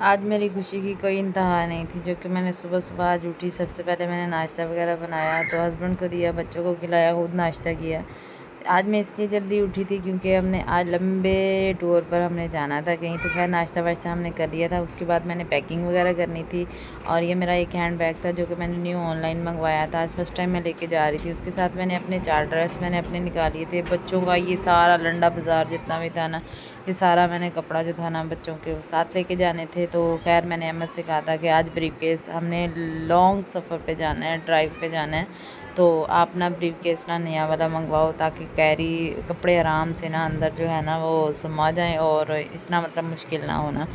आज मेरी खुशी की कोई इंतहा नहीं थी, जो कि मैंने सुबह-सुबह आज उठी, सबसे पहले मैंने नाश्ता वग़ैरह बनाया, तो हस्बैंड को दिया, बच्चों को खिलाया, खुद नाश्ता किया। आज मैं इसलिए जल्दी उठी थी क्योंकि हमने आज लंबे टूर पर हमने जाना था कहीं, तो ख़ैर नाश्ता-वाश्ता हमने कर लिया था। उसके बाद मैंने पैकिंग वग़ैरह करनी थी और ये मेरा एक हैंड बैग था जो कि मैंने न्यू ऑनलाइन मंगवाया था। आज फर्स्ट टाइम मैं लेके जा रही थी। उसके साथ मैंने अपने 4 ड्रेस मैंने अपने निकाल लिए थे। बच्चों का ये सारा लंडा बाज़ार जितना भी था ना, ये सारा मैंने कपड़ा जो था ना बच्चों के वो साथ लेके जाने थे। तो ख़ैर मैंने अहमद से कहा था कि आज ब्रीफ़केस हमने लॉन्ग सफ़र पे जाना है, ड्राइव पे जाना है, तो आप ना ब्रीफ़केस ना नया वाला मंगवाओ ताकि कैरी कपड़े आराम से ना अंदर जो है ना वो समा जाएँ और इतना मतलब मुश्किल ना हो ना।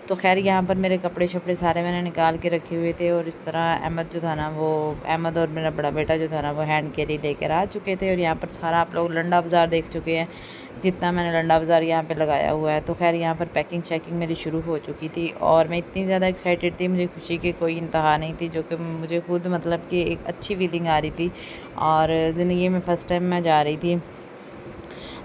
तो ख़ैर यहाँ पर मेरे कपड़े-शपड़े सारे मैंने निकाल के रखे हुए थे और इस तरह अहमद जो था ना वो अहमद और मेरा बड़ा बेटा जो था ना वो हैंड कैरी लेकर आ चुके थे और यहाँ पर सारा आप लोग लंडा बाज़ार देख चुके हैं, जितना मैंने लंडा बाज़ार यहाँ पे लगाया हुआ है। तो ख़ैर यहाँ पर पैकिंग-शैकिंग मेरी शुरू हो चुकी थी और मैं इतनी ज़्यादा एक्साइटेड थी, मुझे खुशी की कोई इंतहा नहीं थी, जो कि मुझे खुद मतलब कि एक अच्छी फ़ीलिंग आ रही थी और ज़िंदगी में फ़र्स्ट टाइम मैं जा रही थी।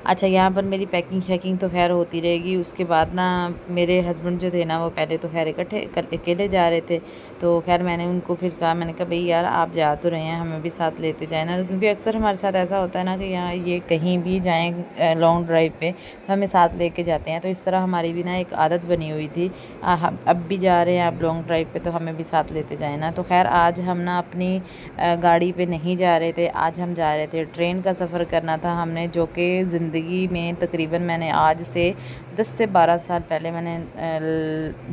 अच्छा, यहाँ पर मेरी पैकिंग-शैकिंग तो ख़ैर होती रहेगी। उसके बाद ना मेरे हस्बैंड जो थे ना वो पहले तो ख़ैर इकट्ठे अकेले जा रहे थे। तो ख़ैर मैंने उनको फिर कहा, मैंने कहा भई यार आप जा तो रहे हैं, हमें भी साथ लेते जाएँ ना, क्योंकि अक्सर हमारे साथ ऐसा होता है ना कि यहाँ ये कहीं भी जाएँ लॉन्ग ड्राइव पे तो हमें साथ लेके जाते हैं। तो इस तरह हमारी भी ना एक आदत बनी हुई थी। हम अब भी जा रहे हैं आप लॉन्ग ड्राइव पे तो हमें भी साथ लेते जाएँ ना। तो ख़ैर आज हम ना अपनी गाड़ी पे नहीं जा रहे थे, आज हम जा रहे थे ट्रेन का सफ़र करना था हमने, जो कि ज़िंदगी में तकरीबन मैंने आज से 10 से 12 साल पहले मैंने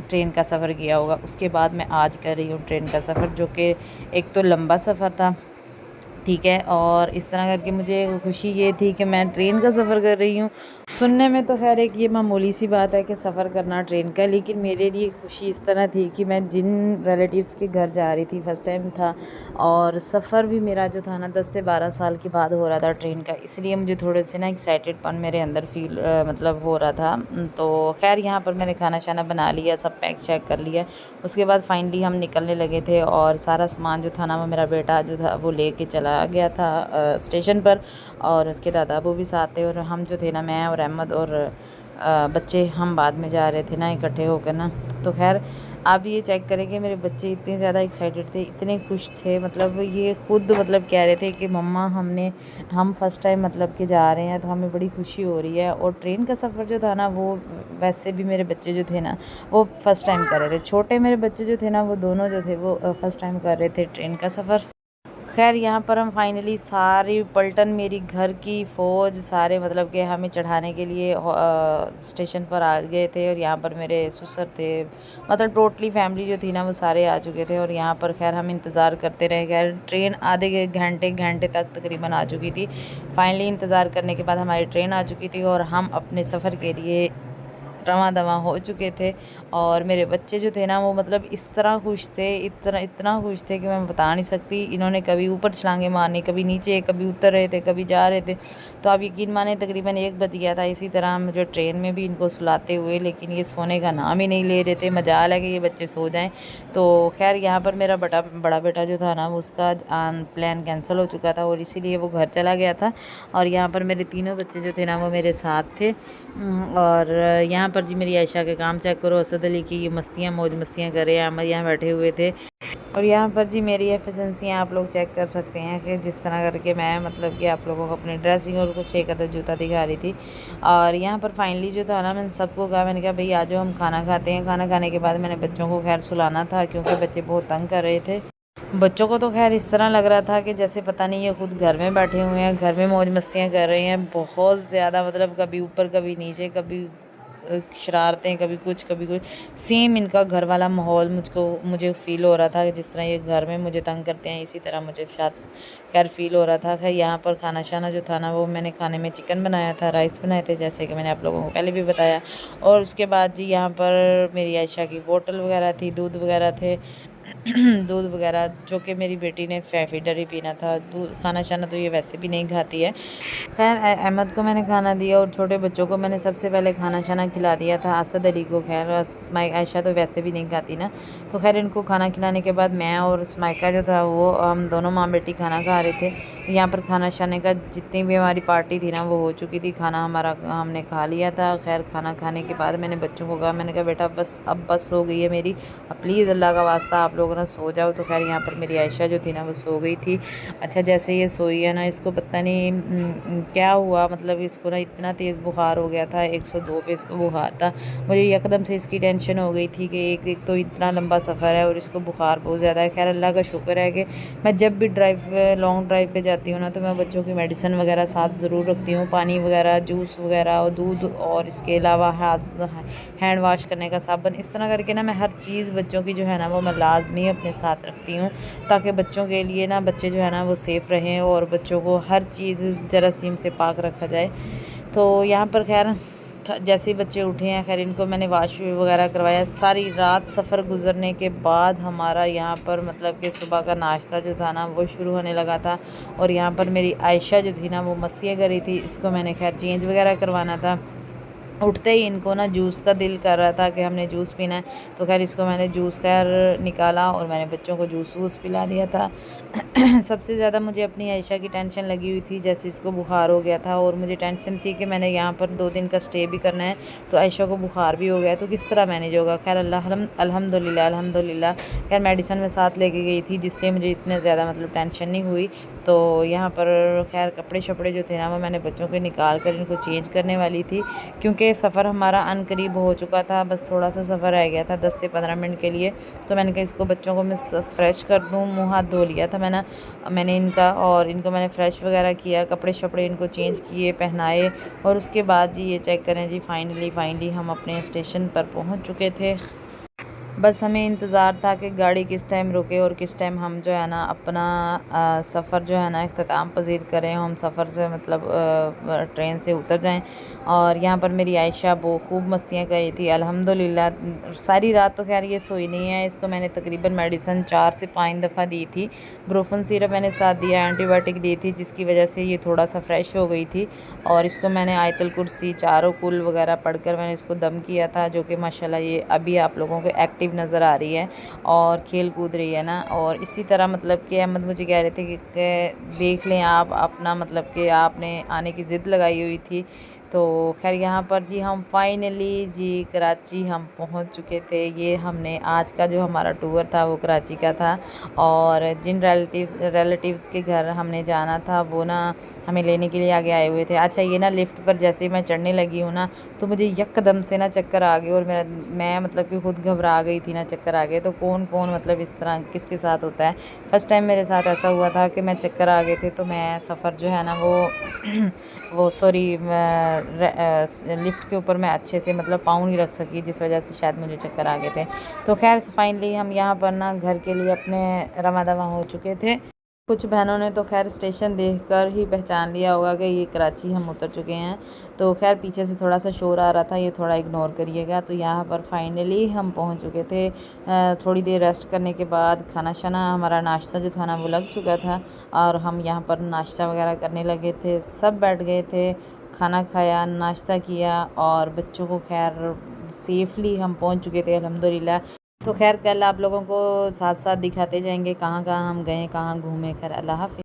ट्रेन का सफ़र किया होगा। उसके बाद मैं आज कर रही हूँ ट्रेन का सफ़र, जो कि एक तो लंबा सफ़र था, ठीक है, और इस तरह करके मुझे खुशी ये थी कि मैं ट्रेन का सफ़र कर रही हूँ। सुनने में तो ख़ैर एक ये मामूली सी बात है कि सफ़र करना ट्रेन का, लेकिन मेरे लिए खुशी इस तरह थी कि मैं जिन रिलेटिव्स के घर जा रही थी, फ़र्स्ट टाइम था और सफ़र भी मेरा जो था ना 10 से 12 साल के बाद हो रहा था ट्रेन का, इसलिए मुझे थोड़े से ना एक्साइटेडपन मेरे अंदर फ़ील मतलब हो रहा था। तो ख़ैर यहाँ पर मैंने खाना-शाना बना लिया, सब पैक शैक कर लिया। उसके बाद फाइनली हम निकलने लगे थे और सारा सामान जो था ना वो मेरा बेटा जो था वो लेके चला गया था स्टेशन पर और उसके दादा वो भी साथ थे और हम जो थे ना, मैं और अहमद और बच्चे, हम बाद में जा रहे थे ना इकट्ठे होकर ना। तो ख़ैर आप ये चेक करें कि मेरे बच्चे इतने ज़्यादा एक्साइटेड थे, इतने खुश थे, मतलब ये खुद मतलब कह रहे थे कि मम्मा हम फ़र्स्ट टाइम मतलब कि जा रहे हैं तो हमें बड़ी खुशी हो रही है। और ट्रेन का सफ़र जो था ना वो वैसे भी मेरे बच्चे जो थे ना वो फ़र्स्ट टाइम कर रहे थे। छोटे मेरे बच्चे जो थे ना वो दोनों जो थे वो फ़र्स्ट टाइम कर रहे थे ट्रेन का सफ़र। ख़ैर यहाँ पर हम फाइनली सारी पलटन मेरी घर की फ़ौज सारे मतलब कि हमें चढ़ाने के लिए स्टेशन पर आ गए थे और यहाँ पर मेरे ससुर थे, मतलब टोटली फैमिली जो थी ना वो सारे आ चुके थे और यहाँ पर ख़ैर हम इंतज़ार करते रहे। ख़ैर ट्रेन आधे घंटे तक तकरीबन आ चुकी थी। फाइनली इंतज़ार करने के बाद हमारी ट्रेन आ चुकी थी और हम अपने सफ़र के लिए रवां-दवां हो चुके थे। और मेरे बच्चे जो थे ना वो मतलब इस तरह खुश थे, इतना इतना खुश थे कि मैं बता नहीं सकती। इन्होंने कभी ऊपर छलांगे मारनी, कभी नीचे, कभी उतर रहे थे, कभी जा रहे थे। तो आप यकीन माने तकरीबन 1 बज गया था। इसी तरह हम जो ट्रेन में भी इनको सुलाते हुए, लेकिन ये सोने का नाम ही नहीं ले रहे थे। मजाल है कि ये बच्चे सो जाएँ। तो ख़ैर यहाँ पर मेरा बड़ा बेटा जो था ना वो उसका प्लान कैंसल हो चुका था और इसीलिए वो घर चला गया था और यहाँ पर मेरे तीनों बच्चे जो थे ना वो मेरे साथ थे। और यहाँ पर जी मेरी आयशा के काम चेक करो, असद अली की ये मस्तियाँ मौज मस्तियाँ कर रहे हैं, अहमद यहाँ बैठे हुए थे। और यहाँ पर जी मेरी एफिशिएंसियाँ आप लोग चेक कर सकते हैं कि जिस तरह करके मैं मतलब कि आप लोगों को अपनी ड्रेसिंग और कुछ एक अदर जूता दिखा रही थी। और यहाँ पर फाइनली जो था ना मैंने सबको कहा, मैंने कहा भई आ जाओ हम खाना खाते हैं। खाना खाने के बाद मैंने बच्चों को खैर सुलाना था क्योंकि बच्चे बहुत तंग कर रहे थे। बच्चों को तो खैर इस तरह लग रहा था कि जैसे पता नहीं ये खुद घर में बैठे हुए हैं, घर में मौज मस्तियाँ कर रहे हैं बहुत ज़्यादा, मतलब कभी ऊपर कभी नीचे, कभी शरारतें, कभी कुछ कभी कुछ। सेम इनका घर वाला माहौल मुझे फ़ील हो रहा था कि जिस तरह ये घर में मुझे तंग करते हैं इसी तरह मुझे शायद खैर फ़ील हो रहा था। खैर यहाँ पर खाना शाना जो था ना वो मैंने खाने में चिकन बनाया था, राइस बनाए थे जैसे कि मैंने आप लोगों को पहले भी बताया। और उसके बाद जी यहाँ पर मेरी आयशा की बोतल वगैरह थी, दूध वगैरह थे दूध वगैरह, जो कि मेरी बेटी ने फीडर ही पीना था। दूध खाना शाना तो ये वैसे भी नहीं खाती है। खैर अहमद को मैंने खाना दिया और छोटे बच्चों को मैंने सबसे पहले खाना शाना खिला दिया था। असद अली को, खैर आयशा तो वैसे भी नहीं खाती ना। तो खैर इनको खाना खिलाने के बाद मैं और स्माइका जो था वो हम दोनों माँ बेटी खाना खा रहे थे। यहाँ पर खाना शाने का जितनी भी हमारी पार्टी थी ना वो हो चुकी थी। खाना हमारा हमने खा लिया था। खैर खाना खाने के बाद मैंने बच्चों को कहा, मैंने कहा बेटा बस अब बस हो गई है मेरी, अब प्लीज़ अल्लाह का वास्ता आप लोग ना सो जाओ। तो खैर यहाँ पर मेरी आयशा जो थी ना वो सो गई थी। अच्छा जैसे ये सोई है ना, इसको पता नहीं क्या हुआ, मतलब इसको ना इतना तेज़ बुखार हो गया था, 102 पे इसको बुखार था। मुझे एकदम से इसकी टेंशन हो गई थी कि एक तो इतना लंबा सफ़र है और इसको बुखार बहुत ज़्यादा है। खैर अल्लाह का शुक्र है कि मैं जब भी लॉन्ग ड्राइव पे जाती हूँ ना तो मैं बच्चों की मेडिसिन वगैरह साथ ज़रूर रखती हूँ, पानी वगैरह, जूस वगैरह और दूध, और इसके अलावा हैंड वाश करने का साबुन, इस तरह करके ना मैं हर चीज़ बच्चों की जो है ना वो मैं लाजमी अपने साथ रखती हूँ, ताकि बच्चों के लिए ना बच्चे जो है ना वो सेफ़ रहें और बच्चों को हर चीज़ जरासीम से पाक रखा जाए। तो यहाँ पर खैर जैसे ही बच्चे उठे हैं, खैर इनको मैंने वाश वगैरह करवाया। सारी रात सफ़र गुजरने के बाद हमारा यहाँ पर मतलब कि सुबह का नाश्ता जो था ना वो शुरू होने लगा था। और यहाँ पर मेरी आयशा जो थी ना वो मस्तियाँ कर रही थी, इसको मैंने खैर चेंज वगैरह करवाना था। उठते ही इनको ना जूस का दिल कर रहा था कि हमने जूस पीना है। तो खैर इसको मैंने जूस खैर निकाला और मैंने बच्चों को जूस वूस पिला दिया था। सबसे ज़्यादा मुझे अपनी आयशा की टेंशन लगी हुई थी, जैसे इसको बुखार हो गया था और मुझे टेंशन थी कि मैंने यहाँ पर 2 दिन का स्टे भी करना है, तो आयशा को बुखार भी हो गया तो किस तरह मैनेज होगा। खैर अल्हम्दुलिल्लाह अल्हम्दुलिल्लाह खैर मेडिसिन में साथ लेके गई थी, जिसलिए मुझे इतने ज़्यादा मतलब टेंशन नहीं हुई। तो यहाँ पर खैर कपड़े शपड़े जो थे ना वो मैंने बच्चों के निकाल कर इनको चेंज करने वाली थी, क्योंकि सफ़र हमारा अनकरीब हो चुका था, बस थोड़ा सा सफ़र रह गया था 10 से 15 मिनट के लिए। तो मैंने कहा इसको बच्चों को मैं फ़्रेश कर दूँ, मुँह हाथ धो लिया था मैंने इनका, और इनको मैंने फ़्रेश वगैरह किया, कपड़े शपड़े इनको चेंज किए, पहनाए। और उसके बाद जी ये चेक करें जी, फाइनली हम अपने स्टेशन पर पहुँच चुके थे। बस हमें इंतज़ार था कि गाड़ी किस टाइम रुके और किस टाइम हम जो है ना अपना सफ़र जो है ना इख्तिताम पज़ीर करें, हम सफ़र से मतलब ट्रेन से उतर जाएं। और यहाँ पर मेरी आयशा वो खूब मस्तियाँ कर रही थी अल्हम्दुलिल्लाह। सारी रात तो खैर ये सोई नहीं है, इसको मैंने तकरीबन मेडिसिन 4 से 5 दफ़ा दी थी। ब्रोफन सिरप मैंने साथ दिया, एंटीबायोटिक दी थी, जिसकी वजह से ये थोड़ा सा फ्रेश हो गई थी। और इसको मैंने आयतुल कुर्सी, चारों कुल वगैरह पढ़कर मैंने इसको दम किया था, जो कि माशाल्लाह ये अभी आप लोगों को एक्टिव नज़र आ रही है और खेल कूद रही है ना। और इसी तरह मतलब कि अहमद मुझे कह रहे थे कि देख लें आप अपना, मतलब कि आपने आने की ज़िद लगाई हुई थी। तो खैर यहाँ पर जी हम फाइनली जी कराची हम पहुँच चुके थे। ये हमने आज का जो हमारा टूर था वो कराची का था, और जिन रिलेटिव्स के घर हमने जाना था वो ना हमें लेने के लिए आगे आए हुए थे। अच्छा ये ना लिफ्ट पर जैसे ही मैं चढ़ने लगी हूँ ना तो मुझे यकदम से ना चक्कर आ गए, और मैं मतलब कि खुद घबरा गई थी ना, चक्कर आ गए। तो कौन कौन मतलब इस तरह किसके साथ होता है। फ़र्स्ट टाइम मेरे साथ ऐसा हुआ था कि मैं चक्कर आ गए थे, तो मैं सफ़र जो है ना वो सॉरी लिफ्ट के ऊपर मैं अच्छे से मतलब पाँव नहीं रख सकी, जिस वजह से शायद मुझे चक्कर आ गए थे। तो खैर फाइनली हम यहाँ पर ना घर के लिए अपने रवा दवा हो चुके थे। कुछ बहनों ने तो खैर स्टेशन देखकर ही पहचान लिया होगा कि ये कराची हम उतर चुके हैं। तो खैर पीछे से थोड़ा सा शोर आ रहा था, ये थोड़ा इग्नोर करिएगा। तो यहाँ पर फाइनली हम पहुँच चुके थे। थोड़ी देर रेस्ट करने के बाद खाना शाना हमारा नाश्ता जो था ना वो लग चुका था, और हम यहाँ पर नाश्ता वगैरह करने लगे थे। सब बैठ गए थे, खाना खाया, नाश्ता किया, और बच्चों को खैर सेफ़ली हम पहुँच चुके थे अल्हम्दुलिल्लाह। तो खैर कल आप लोगों को साथ साथ दिखाते जाएंगे कहाँ कहाँ हम गए, कहाँ घूमे। खैर अल्लाह हाफ़िज़।